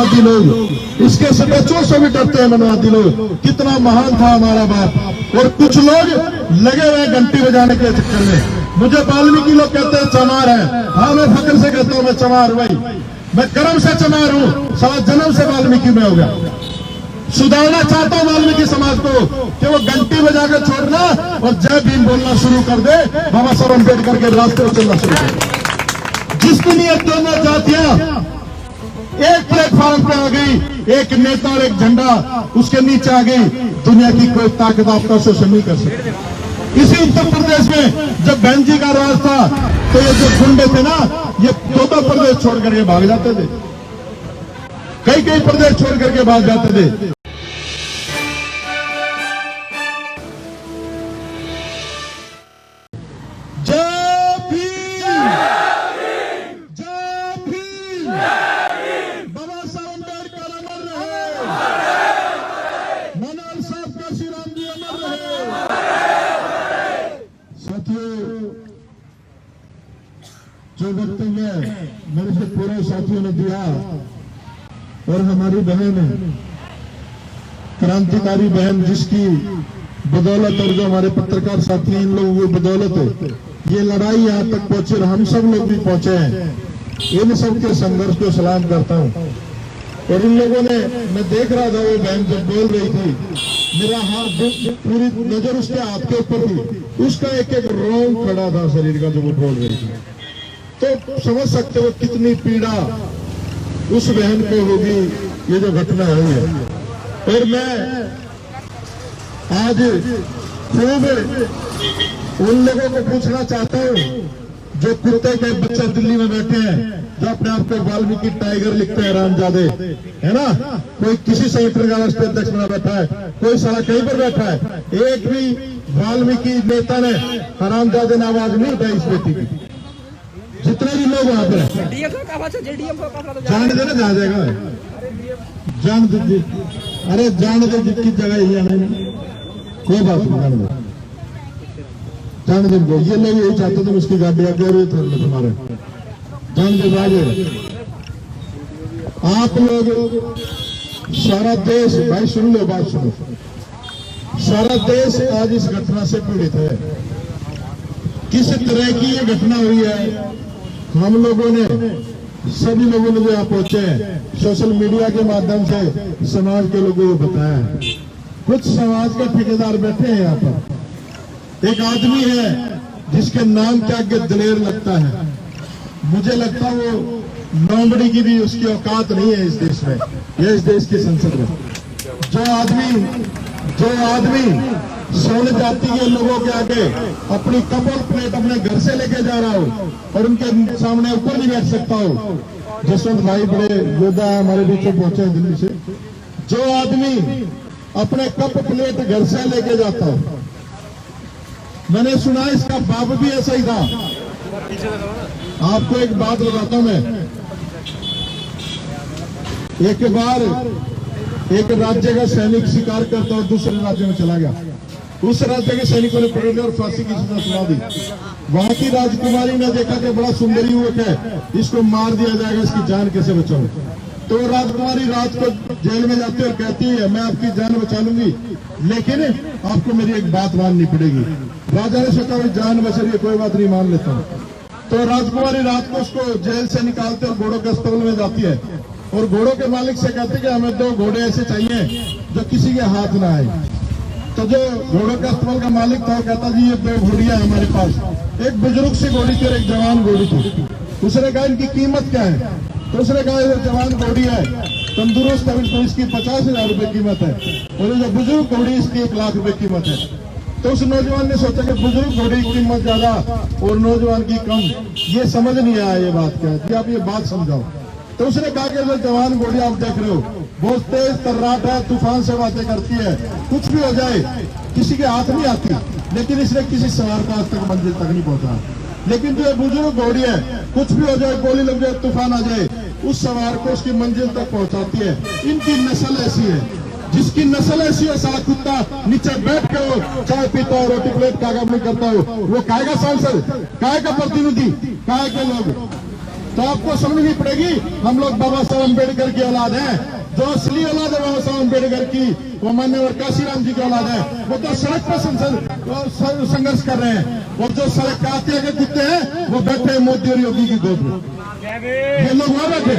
मनवादी लोग, इसके से बच्चों से भी डरते हैं मनवादी लोग। कितना महान था हमारा बाप। और कुछ लोग लगे हुए घंटी बजाने के चक्कर में। मुझे वाल्मीकि लोग कहते हैं चमार है। हाँ, मैं फक्र से कहता हूँ मैं चमार हूं भाई, मैं कर्म से चमार हूं। सारा जन्म से वाल्मीकि में हो गया। सुधारना चाहता हूं वाल्मीकि समाज को कि वो घंटी बजाकर छोड़ना और जय भीम बोलना शुरू कर दे। बाबा साहब अम्बेडकर के रास्ते पर चलना शुरू कर दे। जिस दिन ये दोनों जातियां एक प्लेटफॉर्म पे आ गई, एक नेता और एक झंडा उसके नीचे आ गई, दुनिया की कोई ताकत आपका शोषण नहीं कर सकती। इसी उत्तर प्रदेश में जब बहन जी का राज था तो ये जो गुंडे थे ना, ये दो प्रदेश छोड़ करके भाग जाते थे, कई प्रदेश छोड़ करके भाग जाते थे। जो वक्तव्य मेरे से पूरे साथियों ने दिया और हमारी बहन क्रांतिकारी बहन जिसकी बदौलत और जो हमारे पत्रकार साथी हैं इन लोगों की बदौलत ये लड़ाई यहाँ तक पहुंची और हम सब लोग भी पहुंचे हैं। इन सब के संघर्ष को सलाम करता हूँ। और इन लोगों ने, मैं देख रहा था वो बहन जब बोल रही थी, मेरा हाथ पूरी नजर उसके हाथ के ऊपर थी, उसका एक एक रोम खड़ा था शरीर का जो वो बोल रही थी। तो समझ सकते हो कितनी पीड़ा उस बहन को होगी ये जो घटना हुई है। और मैं आज खूब उन लोगों को पूछना चाहता हूँ जो कुत्ते के बच्चे दिल्ली में बैठे हैं, जो अपने आप को वाल्मीकि टाइगर लिखते हैं, रामजादे है ना। कोई किसी संगठन का राष्ट्रीय अध्यक्ष बना बैठा है, कोई सारा कहीं पर बैठा है, एक भी वाल्मीकि नेता ने हरामजादे ने आवाज नहीं उठाई इस बेटी की। जितने भी लोग वहां पर जान देना जा जाएगा, जान दीजिए। अरे जान दे, जितनी जगह ये कोई बात नहीं, जान दे। ये लोग यही चाहते थे उसकी गाड़ी आगे थे तुम्हारे, जान दे राजे। आप लोग सारा देश, भाई सुन लो, बात सुनो, सारा देश आज इस घटना से पीड़ित है। किस तरह की ये घटना हुई है, हम लोगों ने, सभी लोगों ने जो यहाँ पहुंचे हैं, सोशल मीडिया के माध्यम से समाज के लोगों को बताया है। कुछ समाज के ठेकेदार बैठे हैं यहाँ पर। एक आदमी है जिसके नाम के आगे दलेर लगता है। मुझे लगता है वो नौबड़ी की भी उसकी औकात नहीं है इस देश में, या इस देश की संसद में। जो आदमी सोने जाति के लोगों के आगे अपनी कप और प्लेट अपने घर से लेके जा रहा हो और उनके सामने ऊपर नहीं बैठ सकता हो। जसवंत भाई बड़े योद्धा हमारे बीच में पहुंचे हैं दिल्ली से। जो आदमी अपने कप प्लेट घर से लेके जाता हो, मैंने सुना इसका बाप भी ऐसा ही था। आपको एक बात बताता हूं मैं, एक बार एक राज्य का सैनिक शिकार करता और दूसरे राज्य में चला गया। उस राज्य के सैनिकों ने पकड़ लिया और फांसी की सजा सुना दी। वहां की राजकुमारी ने देखा कि बड़ा सुंदर युवक है, इसको मार दिया जाएगा, इसकी जान कैसे बचाऊं। तो राजकुमारी रात को जेल में जाती है और कहती है मैं आपकी जान बचा लूंगी, लेकिन आपको मेरी एक बात माननी पड़ेगी। राजा ने सोचा जान बच रही है, कोई बात नहीं, मान लेता हूँ। तो राजकुमारी रात को उसको जेल से निकालते और घोड़ों के अस्तबल में जाती है और घोड़ों के मालिक से कहते कि हमें 2 घोड़े ऐसे चाहिए जो किसी के हाथ ना आए। तो जो घोड़ों के अस्तबल का मालिक था वो कहता जी ये 2 घोड़ियां हमारे पास, एक बुजुर्ग सी घोड़ी थी और एक जवान घोड़ी थी। उसने कहा इनकी कीमत क्या है? तो उसने कहा ये जवान घोड़ी है, तंदुरुस्त है, तो इसकी 50,000 रुपए कीमत है, और जो बुजुर्ग घोड़ी इसकी 1 लाख रुपए कीमत है। तो उस नौजवान ने सोचा कि बुजुर्ग घोड़ी की कीमत ज्यादा और नौजवान की कम, ये समझ नहीं आया ये बात क्या है, आप ये बात समझाओ। तो उसने कहा कि जो जवान घोड़ी आप देख रहे हो बहुत तेज तर्राट है, तूफान से बातें करती है, कुछ भी हो जाए किसी के हाथ नहीं आती, लेकिन इसने किसी सवार का आज तक मंजिल तक नहीं पहुंचा। लेकिन जो बुजुर्ग घोड़ी है, कुछ भी हो जाए, गोली लग जाए, तूफान आ जाए, उस सवार को उसकी मंजिल तक पहुंचाती है। इनकी नस्ल ऐसी है, जिसकी नस्ल ऐसी है, सारा कुत्ता नीचे बैठ के वो चाय पीता हो, रोटी प्लेट का काम नहीं करता हो, वो काय का सांसद, काय का प्रतिनिधि, काय के लोग। तो आपको समझनी पड़ेगी हम लोग बाबा साहब अम्बेडकर की औलाद हैं। जो असली औलाद है बाबा साहब अम्बेडकर की, वो माननीय काशीराम जी की औलाद है। वो तो सड़क पर संघर्ष कर रहे हैं, और जो सड़क कातिया के कुत्ते हैं वो बैठे हैं मोदी और योगी की गोद में। ये लोग वहां बैठे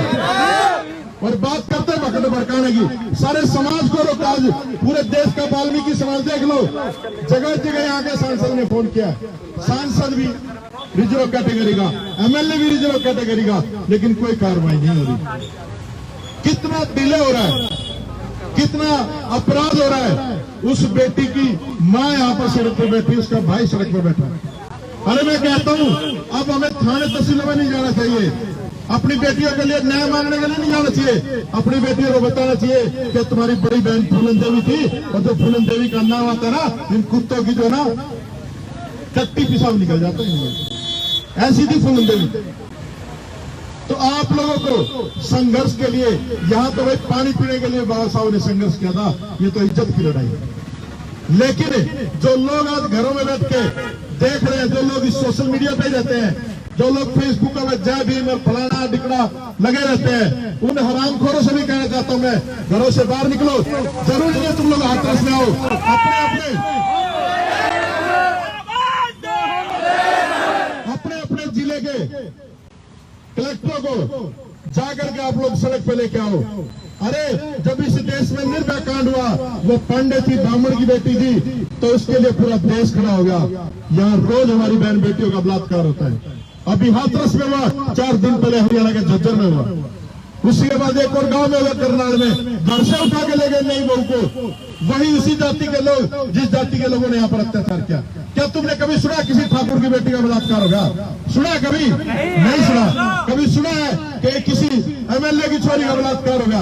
और बात करते हैं भकड़ भड़काने की। सारे समाज को रोका, आज पूरे देश का वाल्मीकि समाज देख लो, जगह जगह यहाँ के सांसद ने फोन किया। सांसद भी रिजर्व कैटेगरी का, एमएलए भी रिजर्व कैटेगरी का, लेकिन कोई कार्रवाई नहीं हो रही। कितना डिले हो रहा है, कितना अपराध हो रहा है। उस बेटी की माँ यहाँ पर सड़क पर बैठी, उसका भाई सड़क पर बैठा। अरे मैं कहता हूँ अब हमें थाने तहसीलों में नहीं जाना चाहिए, अपनी बेटियों के लिए न्याय मांगने के लिए नहीं जाना चाहिए। अपनी बेटियों को बताना चाहिए कि तुम्हारी बड़ी बहन फूलन देवी थी, और जो फूलन देवी का नाम आता ना, इन कुत्तों की जो ना टट्टी पिसाब निकल जाता है, ऐसी थी फूलन देवी। तो आप लोगों को संघर्ष के लिए, यहाँ तो भाई पानी पीने के लिए बाबा साहब ने संघर्ष किया था, ये तो इज्जत की लड़ाई है। लेकिन जो लोग आज घरों में बैठ के देख रहे हैं, जो लोग इस सोशल मीडिया पे रहते हैं, जो लोग फेसबुक में जय भीम और फलाना डिकड़ा लगे रहते हैं, उन हरामखोरों से भी कहना चाहता हूं मैं, घरों से बाहर निकलो। जरूरी है तुम लोग हाथरस में आओ, अपने अपने जिले के कलेक्टरों को जाकर के आप लोग सड़क पे लेके आओ। अरे जब इस देश में निर्भया कांड हुआ, वो पांडे थी, ब्राह्मण की बेटी थी, तो उसके लिए पूरा देश खड़ा हो गया। यहाँ रोज हमारी बहन बेटियों का बलात्कार होता है। अभी हाथरस में हुआ, 4 दिन पहले हरियाणा के झज्जर में हुआ, उसके बाद एक और गांव में हुआ करनाल में, घर से उठा के ले गए नई बहू को। वही उसी जाति के लोग, जिस जाति के लोगों ने यहाँ पर अत्याचार किया। क्या तुमने कभी सुना किसी ठाकुर की बेटी का बलात्कार होगा? सुना है कभी? नहीं सुना। कभी सुना है कि किसी एमएलए की छोरी का बलात्कार होगा,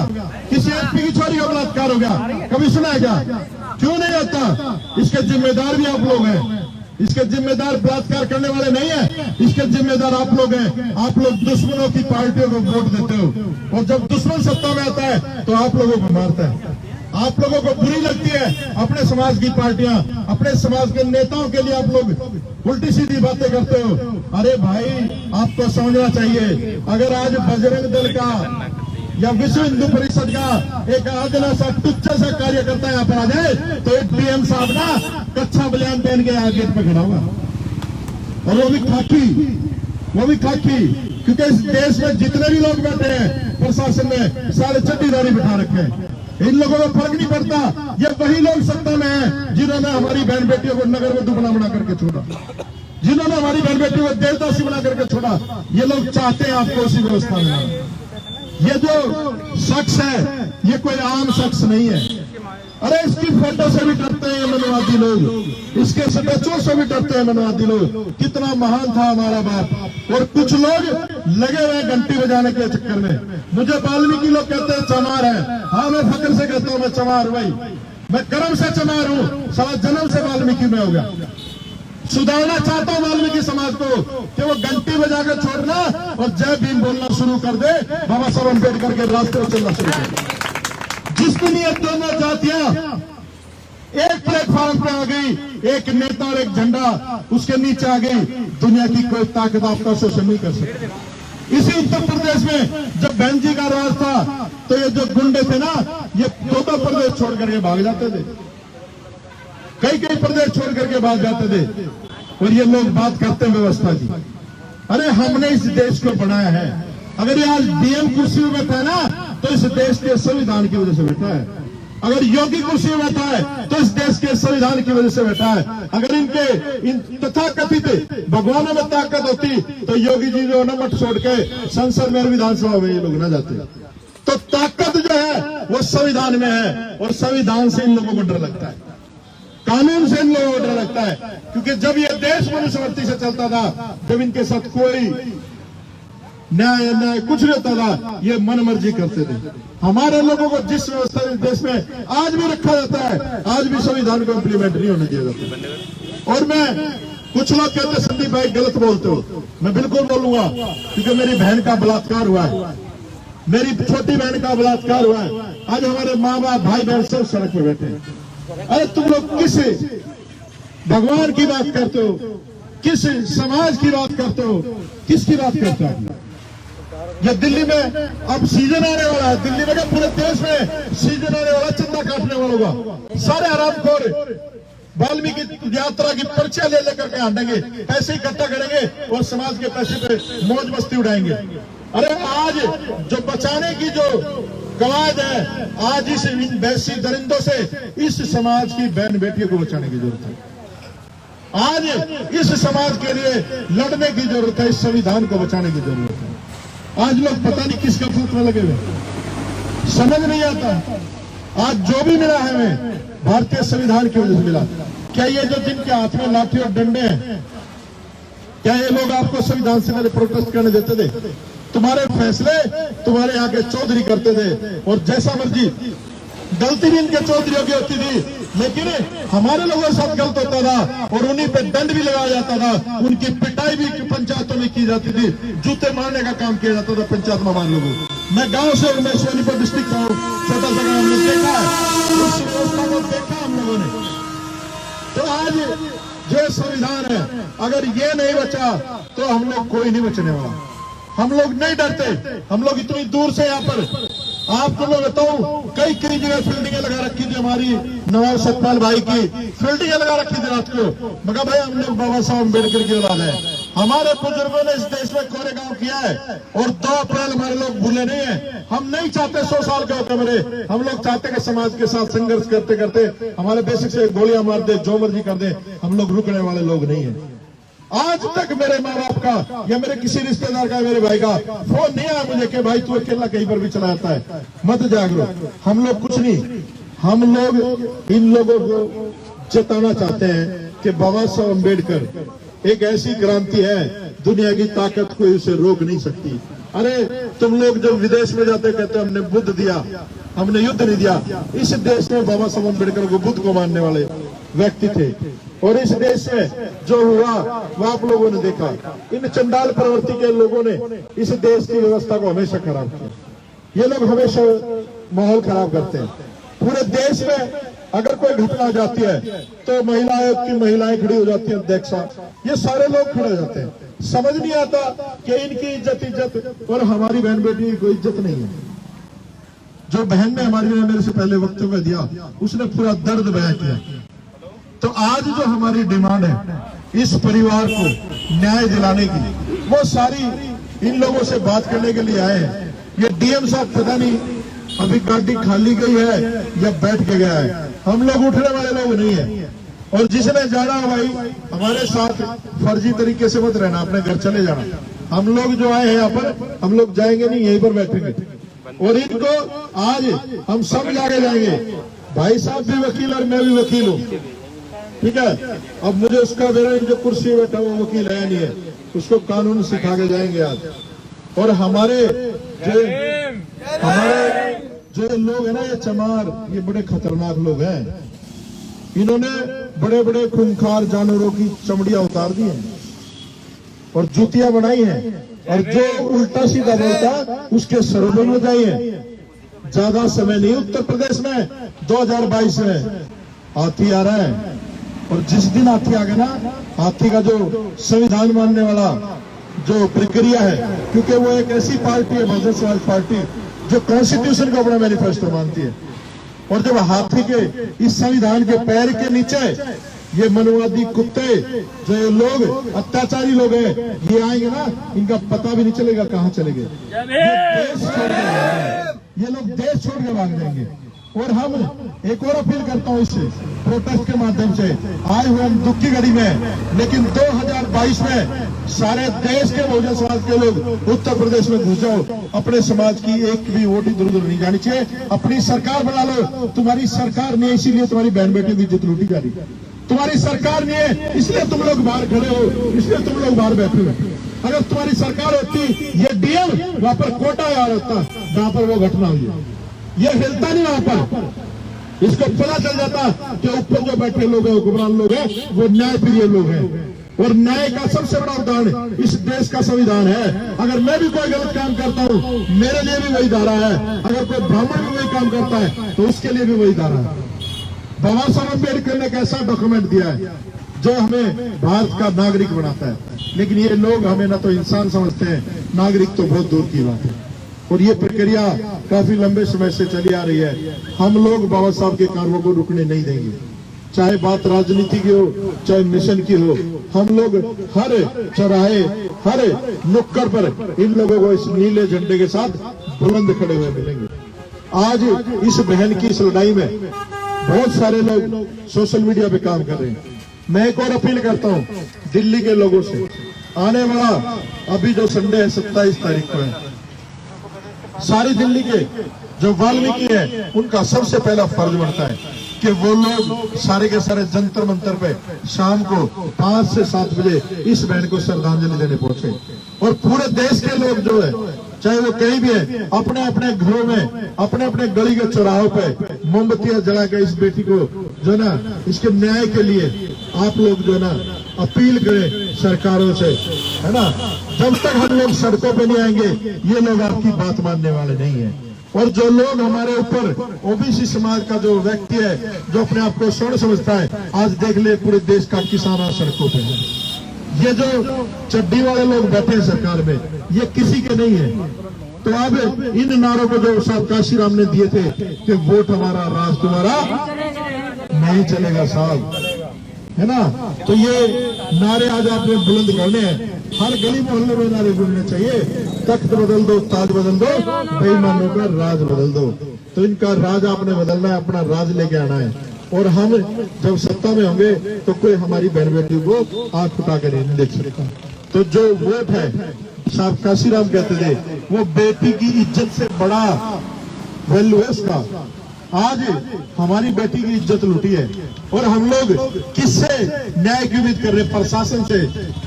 किसी एमपी की छोरी का बलात्कार होगा? कभी सुना है क्या? क्यों नहीं होता? इसके जिम्मेदार भी आप लोग हैं। इसके जिम्मेदार बलात्कार करने वाले नहीं है, इसके जिम्मेदार आप लोग हैं। आप लोग दुश्मनों की पार्टियों को वोट देते हो, और जब दुश्मन सत्ता में आता है तो आप लोगों को मारता है। आप लोगों को बुरी लगती है अपने समाज की पार्टियां, अपने समाज के नेताओं के लिए आप लोग उल्टी सीधी बातें करते हो। अरे भाई आपको समझना चाहिए, अगर आज बजरंग दल का या विश्व हिंदू परिषद का एक आदना सा टुच्चा सा कार्यकर्ता यहाँ पर आ जाए, तो एक डीएम साहब ना कच्चा बलियान पहन के यहाँ गेट पे खड़ा होगा, और वो भी खाकी, क्योंकि इस देश में जितने भी लोग बैठे हैं प्रशासन में, सारे चड्डीदारी बिठा रखे हैं। इन लोगों को फर्क नहीं पड़ता। ये वही लोग सत्ता में हैं जिन्होंने हमारी बहन बेटियों को नगर में दुबला बना करके छोड़ा, जिन्होंने हमारी बहन बेटियों को देवदासी बना करके छोड़ा। ये लोग चाहते हैं आपको उसी व्यवस्था में। ये जो शख्स है ये कोई आम शख्स नहीं है। अरे इसकी फोटो से भी डरते हैं मनवादी लोग, इसके स्टैचू से भी डरते हैं मनवादी लोग। कितना महान था हमारा बाप। और कुछ लोग लगे हुए घंटी बजाने के चक्कर में। मुझे वाल्मीकि लोग कहते हैं चमार है। हाँ मैं फक्र से कहता हूँ मैं चमार, भाई मैं कर्म से चमार हूँ, सारा जन्म से वाल्मीकि में हो गया। सुधारना चाहता हूं वाल्मीकि समाज को कि वो घंटी बजा कर छोड़ना और जय भीम बोलना शुरू कर दे, बाबा साहब अम्बेडकर के रास्ते पर चलना शुरू कर दे। जिस दिन ये दोनों जातियां एक प्लेटफॉर्म पे आ गई, एक नेता और एक झंडा उसके नीचे आ गई, दुनिया की कोई ताकत आपका शोषण नहीं कर सकती। इसी उत्तर प्रदेश में जब बहन जी का राज था, तो ये जो गुंडे थे ना, ये 2 प्रदेश छोड़ करके भाग जाते थे, कई प्रदेश छोड़ करके भाग जाते थे। और ये लोग बात करते हैं व्यवस्था की। अरे हमने इस देश को बनाया है। अगर ये आज डीएम कुर्सी में बैठा है ना, तो इस देश के संविधान की वजह से बैठा है। अगर योगी कुर्सी में बैठा है तो इस देश के संविधान की वजह से बैठा है। अगर इन तथाकथित भगवानों में ताकत होती तो योगी जी जो न मठ छोड़ के संसद में, विधानसभा में ये लोग न जाते। तो ताकत जो है वो संविधान में है, और संविधान से इन लोगों को डर लगता है, कानून से इन लोगों को डर लगता है। क्योंकि जब ये देश मनुष्यवृत्ति से चलता था, जब इनके साथ कोई न्याय कुछ नहीं होता था, ये मन मर्जी करते थे। हमारे लोगों को जिस व्यवस्था इस देश में आज भी रखा जाता है, आज भी संविधान को इम्प्लीमेंट नहीं होने दिया जाता। और मैं, कुछ लोग कहते हैं संदीप भाई गलत बोलते हो, मैं बिल्कुल बोलूंगा, क्योंकि मेरी बहन का बलात्कार हुआ है, मेरी छोटी बहन का बलात्कार हुआ है। आज हमारे माँ बाप भाई बहन सब सड़क पर बैठे हैं। अरे तुम लोग किस भगवान की बात करते हो, किस समाज की बात करते हो, किसकी बात करते हो? ये दिल्ली में अब सीजन आने वाला है, दिल्ली में क्या पूरे देश में सीजन आने वाला, चंदा काटने वालों का। सारे हरामखोर वाल्मीकि यात्रा की पर्चियां ले लेकर के आएंगे, पैसे इकट्ठा करेंगे और समाज के पैसे पे मौज मस्ती उड़ाएंगे। अरे आज जो बचाने की जो कवायद है, आज इस वैसी दरिंदों से इस समाज की बहन बेटियों को बचाने की जरूरत है। आज इस समाज के लिए लड़ने की जरूरत है, इस संविधान को बचाने की जरूरत है। आज लोग पता नहीं किसका फूकने लगे हुए, समझ नहीं आता। आज जो भी मिला है हमें भारतीय संविधान की वजह से मिला। क्या ये जो जिनके हाथ में लाठी और डंडे हैं, क्या ये लोग आपको संविधान से पहले प्रोटेस्ट करने देते थे? तुम्हारे फैसले तुम्हारे यहाँ के चौधरी करते थे और जैसा मर्जी, गलती भी इनके चौधरियों की होती थी, लेकिन हमारे लोगों के साथ गलत होता था और उन्हीं पे दंड भी लगाया जाता था, उनकी पिटाई भी पंचायतों में की जाती थी, जूते मारने का काम किया जाता था पंचायत में हमारे लोगों। मैं गांव से, मैं सोनीपत डिस्ट्रिक्ट का हूँ, छोटा सा गाँव, हमने देखा है उस व्यवस्था को, देखा हम लोगों ने। तो आज जो संविधान है, अगर ये नहीं बचा तो हम लोग कोई नहीं बचने वाला। हम लोग नहीं डरते, हम लोग इतनी दूर से यहाँ पर आपको मैं बताऊं, कई कई जगह फील्डिंगें लगा रखी थी, हमारी नवाब सतपाल भाई की फील्डिंगें लगा रखी थी रात को। मगर भाई हम लोग बाबा साहब अम्बेडकर की औलाद है, हमारे बुजुर्गों ने इस देश में कोरेगांव किया है और 2 अप्रैल हमारे लोग भूले नहीं है। हम नहीं चाहते 100 साल के होते मेरे, हम लोग चाहते कि समाज के साथ संघर्ष करते करते हमारे बेसिक से गोलियां मार दे, जो मर्जी कर दे, हम लोग रुकने वाले लोग नहीं है। आज तक मेरे माँ बाप का या मेरे किसी रिश्तेदार का, मेरे भाई का फोन नहीं आया मुझे कि भाई तू अकेला कहीं पर भी चला जाता है, मत जागरो। हम लोग कुछ नहीं, हम लोग इन लोगों को जताना चाहते हैं कि बाबा साहब अम्बेडकर एक ऐसी क्रांति है, दुनिया की ताकत कोई उसे रोक नहीं सकती। अरे तुम लोग जब विदेश में जाते कहते हमने बुद्ध दिया, हमने युद्ध नहीं दिया। इस देश में बाबा साहब अम्बेडकर को बुद्ध को मानने वाले व्यक्ति थे और इस देश में जो हुआ वो आप लोगों ने देखा। इन चंडाल प्रवृत्ति के लोगों ने इस देश की व्यवस्था को हमेशा खराब किया। ये लोग हमेशा माहौल खराब करते हैं। पूरे देश में अगर कोई घटना हो जाती है तो महिला आयोग की महिलाएं खड़ी हो जाती है, अध्यक्षा, ये सारे लोग खड़े हो जाते हैं। समझ नहीं आता कि इनकी इज्जत और हमारी बहन बेटी की कोई इज्जत नहीं है। जो बहन ने हमारी मेरे से पहले वक्तव्य दिया, उसने पूरा दर्द बयां किया। तो आज जो हमारी डिमांड है इस परिवार को न्याय दिलाने की, वो सारी इन लोगों से बात करने के लिए आए हैं। ये डीएम साहब पता नहीं अभी गाड़ी खाली गई है या बैठ के गया है, हम लोग उठने वाले लोग नहीं है। और जिसने जाना भाई हमारे साथ फर्जी तरीके से मत रहना, अपने घर चले जाना। हम लोग जो आए हैं यहाँ पर, हम लोग जाएंगे नहीं, यहीं पर बैठेंगे और इनको आज हम सब जाके जाएंगे। भाई साहब भी वकील और मैं भी वकील हूँ, ठीक है। अब मुझे उसका मेरा जो कुर्सी में बैठा वो वकील है नहीं है, उसको कानून सिखा के जाएंगे आज। और हमारे जो लोग है ना, ये चमार, ये बड़े खतरनाक लोग हैं। इन्होंने बड़े बड़े खूंखार जानवरों की चमड़ियां उतार दी हैं और जूतियां बनाई हैं, और जो उल्टा सीधा बोलता उसके सरों में बजाई है। ज्यादा समय नहीं, उत्तर प्रदेश में 2022 में हाथी आ रहा है और जिस दिन हाथी आ गया ना, हाथी का जो संविधान मानने वाला जो प्रक्रिया है, क्योंकि वो एक ऐसी पार्टी है, बहुजन समाज पार्टी, जो कॉन्स्टिट्यूशन को अपना मैनिफेस्टो मानती है। और जब हाथी के इस संविधान के पैर के नीचे ये मनवादी कुत्ते, जो ये लोग अत्याचारी लोग हैं, ये आएंगे ना, इनका पता भी नहीं चलेगा कहाँ चले गए। ये लोग देश छोड़ के भाग जाएंगे। और हम एक और अपील करता हूँ इससे प्रोटेस्ट के माध्यम से, आए हुए हम दुख की घड़ी में, लेकिन 2022 में सारे देश के बहुजन समाज के लोग उत्तर प्रदेश में घुस जाओ। अपने समाज की एक भी वोट इधर उधर नहीं जानी चाहिए। अपनी सरकार बना लो। तुम्हारी सरकार नहीं है इसीलिए तुम्हारी बहन बेटी की इज्जत लूटी जा रही। तुम्हारी सरकार नहीं है इसलिए तुम लोग बाहर खड़े हो, इसलिए तुम लोग बाहर बैठे हो। अगर तुम्हारी सरकार होती, ये डीएम वहां पर कोटा यार होता जहां पर वो घटना हुई, ये हिलता नहीं वहां पर। इसको पता चल जाता कि ऊपर जो बैठे लोग हैं, हुक्मरान लोग हैं, वो न्याय प्रिय लोग हैं। और न्याय का सबसे बड़ा उदाहरण इस देश का संविधान है। अगर मैं भी कोई गलत काम करता हूँ, मेरे लिए भी वही धारा है। अगर कोई ब्राह्मण भी वही काम करता है तो उसके लिए भी वही धारा है। बाबा साहब अम्बेडकर ने कैसा डॉक्यूमेंट दिया है जो हमें भारत का नागरिक बनाता है। लेकिन ये लोग हमें ना तो इंसान समझते हैं, नागरिक तो बहुत दूर की बात है। और ये प्रक्रिया काफी लंबे समय से चली आ रही है। हम लोग बाबा साहब के कार्यों को रुकने नहीं देंगे, चाहे बात राजनीति की हो, चाहे मिशन की हो। हम लोग हर चौराहे, हर नुक्कड़ पर इन लोगों को इस नीले झंडे के साथ बुलंद खड़े हुए मिलेंगे। आज इस बहन की इस लड़ाई में बहुत सारे लोग सोशल मीडिया पे काम कर रहे हैं। मैं एक और अपील करता हूं दिल्ली के लोगों से, आने वाला अभी जो संडे है 27 तारीख को है, सारी दिल्ली के जो वाल्मीकि है उनका सबसे पहला फर्ज बनता है कि वो लोग सारे के सारे जंतर मंतर पे शाम को 5 से 7 बजे इस बहन को श्रद्धांजलि देने पहुंचे। और पूरे देश के लोग जो है, चाहे वो कहीं भी है, अपने अपने घरों में, अपने अपने गली के चौराहों पे मोमबत्तियां जला के इस बेटी को जो ना इसके न्याय के लिए आप लोग जो ना अपील करें सरकारों से, है ना। जब तक हम लोग सड़कों पे नहीं आएंगे ये लोग आपकी बात मानने वाले नहीं है। और जो लोग हमारे ऊपर ओबीसी समाज का जो व्यक्ति है जो अपने आप को स्वर्ण समझता है, आज देख ले पूरे देश का किसान आज सड़कों पे है। ये जो चड्डी वाले लोग बैठे हैं सरकार में, ये किसी के नहीं है। तो अब इन नारों को जो साहब काशीराम ने दिए थे कि वोट हमारा राज तुम्हारा नहीं चलेगा साहब, है ना। तो ये नारे आज आपने बुलंद करने हैं, हर गली मोहल्ले में नारे बोलने चाहिए। तख्त बदल दो, ताज बदल दो, बेईमानों का राज बदल दो। तो इनका राज आपने बदलना है, अपना राज लेके आना है। और हम जब सत्ता में होंगे तो कोई हमारी बहन बेटी को आंख उठा कर नहीं देख सकता। तो जो वोट है, साहब काशीराम कहते थे, वो बेटी की इज्जत से बड़ा वैल्यू है उसका। आज हमारी बेटी की इज्जत लूटी है और हम लोग किससे न्याय की उम्मीद कर रहे हैं? प्रशासन से।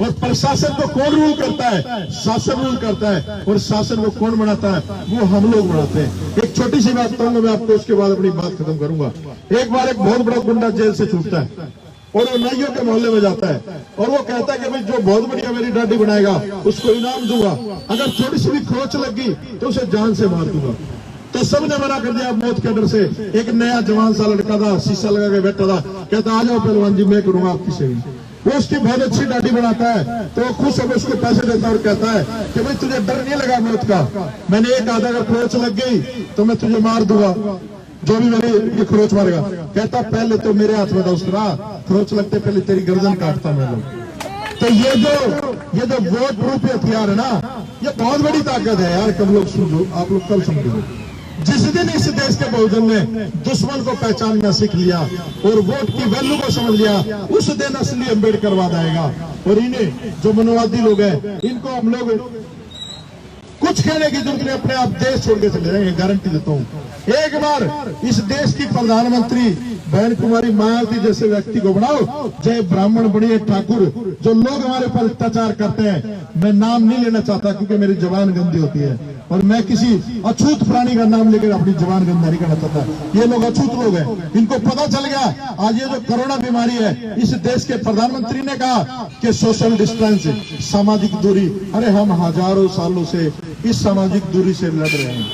और प्रशासन को कौन रूल करता है? शासन रूल करता है। और शासन को कौन बनाता है? वो हम लोग बनाते हैं। एक छोटी सी बात कहूंगा मैं आपको, उसके बाद अपनी बात खत्म करूंगा। एक बार एक बहुत बड़ा गुंडा जेल से छूटता है और वो नाइयों के मोहल्ले में जाता है और वो कहता है कि भाई जो बहुत बढ़िया मेरी दाढ़ी बनाएगा उसको इनाम दूंगा, अगर थोड़ी सी भी खरोच लगी तो उसे जान से मार दूंगा। तो सबने मना कर दिया मौत के डर से। एक नया जवान सा लड़का था, शीशा लगा के बैठा था, कहता आ जाओ पहलवान जी, मैं करूंगा आपकी सेवी। वो उसकी बहुत अच्छी दाढ़ी बनाता है तो वो खुश होकर उसको पैसे देता है और कहता है कि भाई तुझे डर नहीं लगा मौत का? मैंने एक आधा अगर खरोच लग गई तो मैं तुझे मार दूंगा, जो भी मेरे ये खरोच मारेगा। कहता पहले तो मेरे हाथ में था उसका, खरोच लगते पहले तेरी गर्दन काटता मैं लोग। तो ये जो वोट प्रूफ हथियार है ना, ये बहुत बड़ी ताकत है यार। कब लोग समझो, आप लोग कल समझो। जिस दिन इस देश के बहुजन ने दुश्मन को पहचानना सीख लिया और वोट की वैल्यू को समझ लिया, उस दिन असली अम्बेडकरवाद आएगा। और इन्हें जो मनोवादी लोग हैं, इनको हम लोग कुछ कहने की जरूरत नहीं, अपने आप देश छोड़ के चले जाएंगे, गारंटी देता हूँ। एक बार इस देश की प्रधानमंत्री बहन कुमारी मायावती जैसे व्यक्ति को बनाओ, जय ब्राह्मण बनिए ठाकुर। जो लोग हमारे ऊपर अत्याचार करते हैं, मैं नाम नहीं लेना चाहता क्योंकि मेरी जबान गंदी होती है और मैं किसी अछूत प्राणी का नाम लेकर अपनी जबान गंदा नहीं करना चाहता। ये लोग अछूत लोग हैं, इनको पता चल गया। आज ये जो कोरोना बीमारी है, इस देश के प्रधानमंत्री ने कहा कि सोशल डिस्टेंस, सामाजिक दूरी। अरे हम हजारों सालों से इस सामाजिक दूरी से लड़ रहे हैं,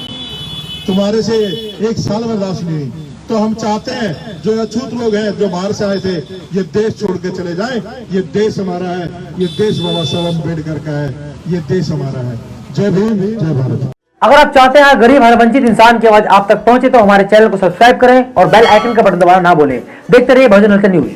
तुम्हारे से एक साल बर्दाश्त नहीं हुई। तो हम चाहते हैं जो अछूत लोग हैं, जो बाहर से आए थे, ये देश छोड़ के चले जाएं। ये देश हमारा है, ये देश बाबा साहब अम्बेडकर का है, ये देश हमारा है। जय भीम, जय भारत। अगर आप चाहते हैं गरीब हर वंचित इंसान की आवाज आप तक पहुंचे तो हमारे चैनल को सब्सक्राइब करें और बेल आइकन का बटन दबाना ना भूलें। देखते रहिए बहुजन हलचल न्यूज।